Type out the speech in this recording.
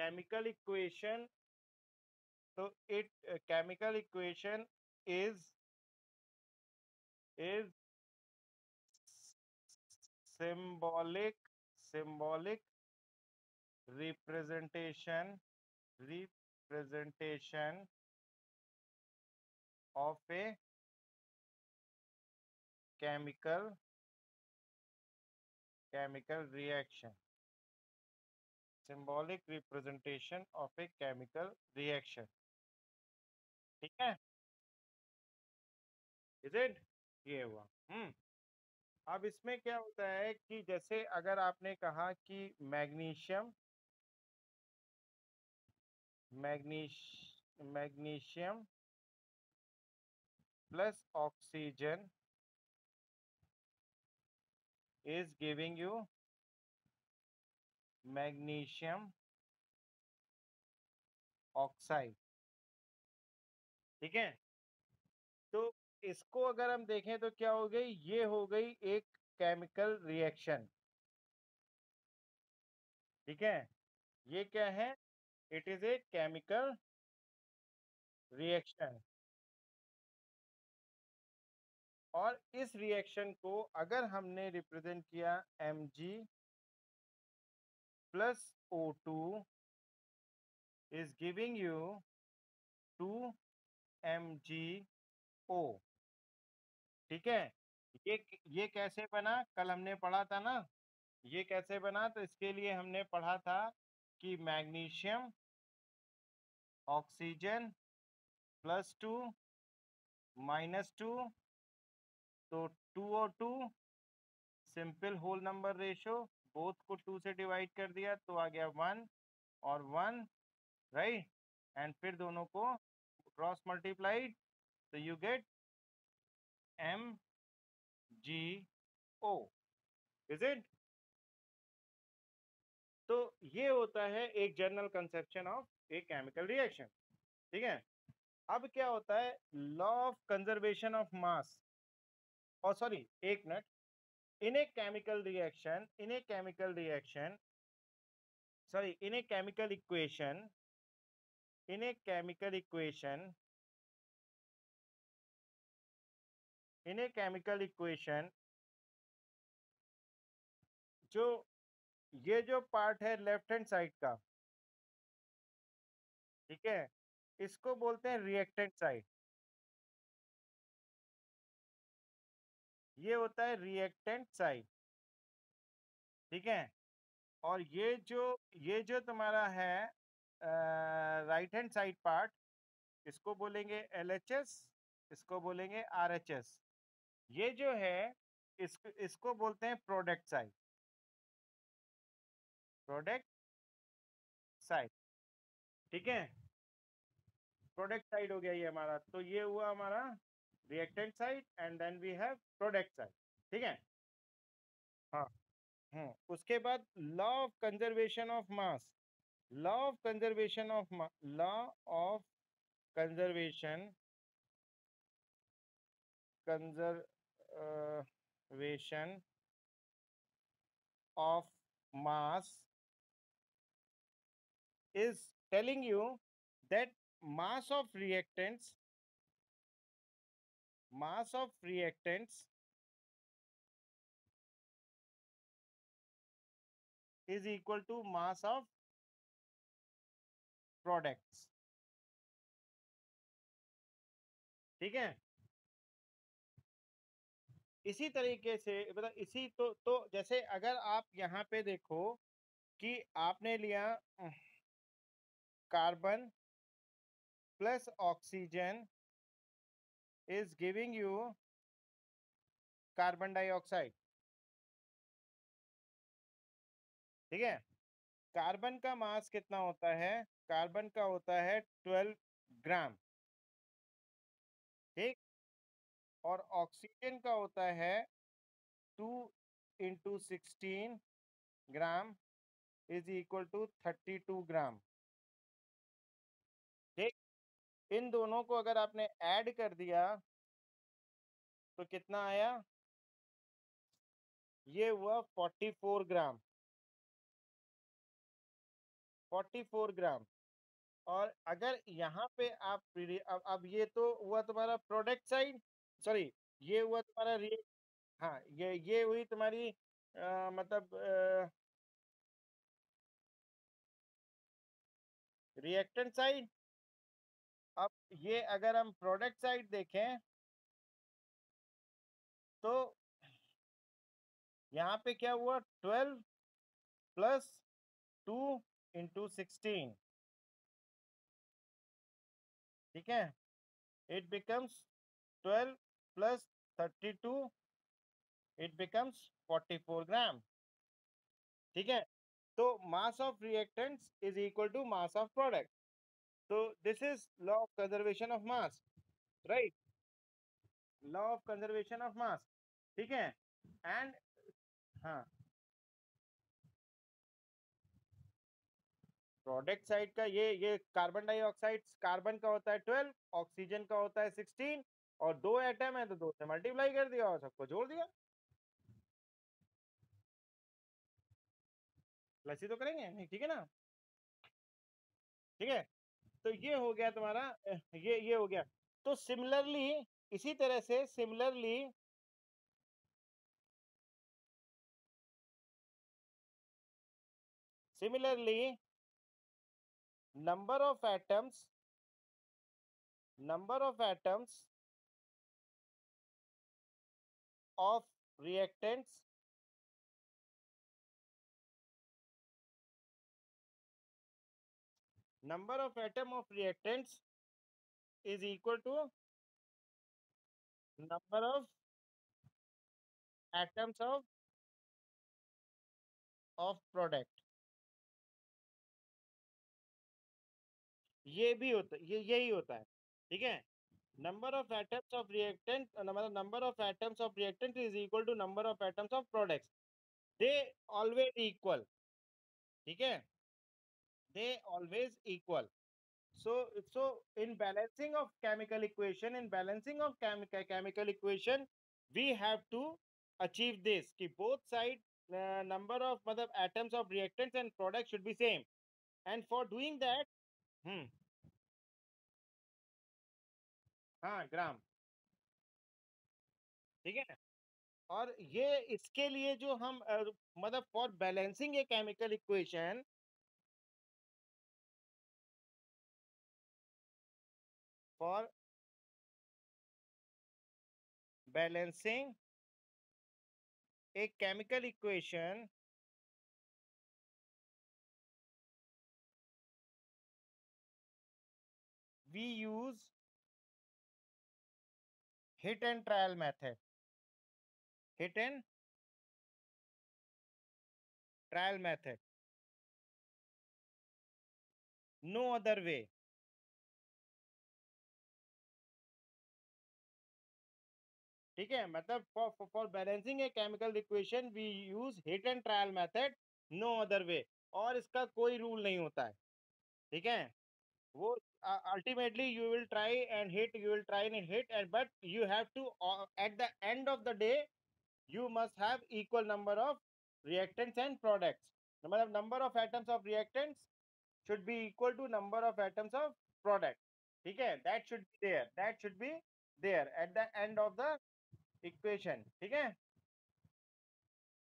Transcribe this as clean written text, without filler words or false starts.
chemical equation, so it chemical equation is is symbolic representation of a chemical reaction. Symbolic representation of a chemical reaction. ठीक है? Is it? ये हुआ। अब इसमें क्या होता है कि जैसे अगर आपने कहा कि magnesium magnesium plus oxygen is giving you magnesium oxide. ठीक है, तो इसको अगर हम देखें तो क्या हो गई, ये हो गई एक केमिकल रिएक्शन। ठीक है, ये क्या है, it is a chemical reaction. और इस रिएक्शन को अगर हमने रिप्रेजेंट किया Mg plus O2 is giving you 2MgO। ठीक है, ये कैसे बना, कल हमने पढ़ा था ना, ये कैसे बना, तो इसके लिए हमने पढ़ा था कि मैग्नीशियम ऑक्सीजन +2 -2, तो 2O2 simple whole number ratio, both को 2 से डिवाइड कर दिया तो आ गया 1 और 1, राइट, एंड फिर दोनों को क्रॉस मल्टीप्लाइड तो you get MgO। Is it? तो ये होता है एक general conception of a chemical reaction. ठीक है, अब क्या होता है, लॉ ऑफ कंजर्वेशन ऑफ मास, और सॉरी एक minute, in a chemical reaction, in a chemical reaction, sorry, in a chemical equation, in a chemical equation, in a chemical equation, जो ये जो पार्ट है लेफ्ट हैंड साइड का, ठीक है, इसको बोलते हैं रिएक्टेंट साइड। ये होता है रिएक्टेंट साइड। ठीक है, और ये जो तुम्हारा है राइट हैंड साइड पार्ट, इसको बोलेंगे LHS, इसको बोलेंगे RHS। ये जो है इसको बोलते हैं प्रोडक्ट साइड, प्रोडक्ट साइड। ठीक है, प्रोडक्ट साइड हो गया ये हमारा, तो ये हुआ हमारा reactant side and then we have product side. ठीक है, हाँ, उसके बाद law of conservation of mass, law of conservation of law of conservation conservation of mass is telling you that mass of reactants is equal to mass of products। ठीक है, इसी तरीके से मतलब इसी तो जैसे अगर आप यहाँ पे देखो कि आपने लिया carbon plus oxygen is giving you carbon dioxide. ठीक है, कार्बन का मास कितना होता है, कार्बन का होता है 12 ग्राम। ठीक, और ऑक्सीजन का होता है 2 × 16 ग्राम इज इक्वल टू 32 ग्राम। ठीक, इन दोनों को अगर आपने ऐड कर दिया तो कितना आया, ये हुआ 44 ग्राम। 44 ग्राम। और अगर यहाँ पे आप अब ये तो हुआ तुम्हारा प्रोडक्ट साइड, सॉरी ये हुआ तुम्हारा हाँ ये हुई तुम्हारी मतलब रिएक्टेंट साइड। अब ये अगर हम प्रोडक्ट साइड देखें तो यहाँ पे क्या हुआ, 12 प्लस 2 इंटू 16, ठीक है, it becomes 12 plus 32, it becomes 44 gram, ठीक है। तो mass of reactants is equal to mass of product. तो this is law of conservation of mass, right, law of conservation of mass, ठीक है। एंड हाँ, product side का ये carbon dioxide, carbon का होता है 12, ऑक्सीजन का होता है 16, और दो एटम है तो दो से मल्टीप्लाई कर दिया और सबको जोड़ दिया। प्लस ही तो करेंगे नहीं, ठीक है ना, ठीक है। तो ये हो गया तुम्हारा ये हो गया। तो सिमिलरली, इसी तरह से similarly number of atoms number of atoms of reactants number of atom of reactants is equal to number of atoms of product। ये भी होता, ये यही होता है, ठीक है। number of atoms of reactant मतलब number of atoms of reactant is equal to number of atoms of products, they always equal, ठीक है, they always equal। So in balancing of chemical equation, chemical equation, we have to achieve this कि both side number of मतलब atoms of reactants and products should be same, and for doing that हाँ ग्राम, ठीक है। और ये इसके लिए जो हम मतलब for balancing a chemical equation, for balancing a chemical equation, we use hit and trial method, hit and trial method, no other way, ठीक है। मतलब for balancing a chemical equation we use hit and trial method, no other way. और इसका कोई rule नहीं होता है, ठीक है। वो ultimately you will try and hit, you will try and hit and but you have to at the end of the day you must have equal number of reactants and products, मतलब number of atoms of reactants should be equal to number of atoms of product, ठीक है। that should be there at the end of the equation, ठीक है।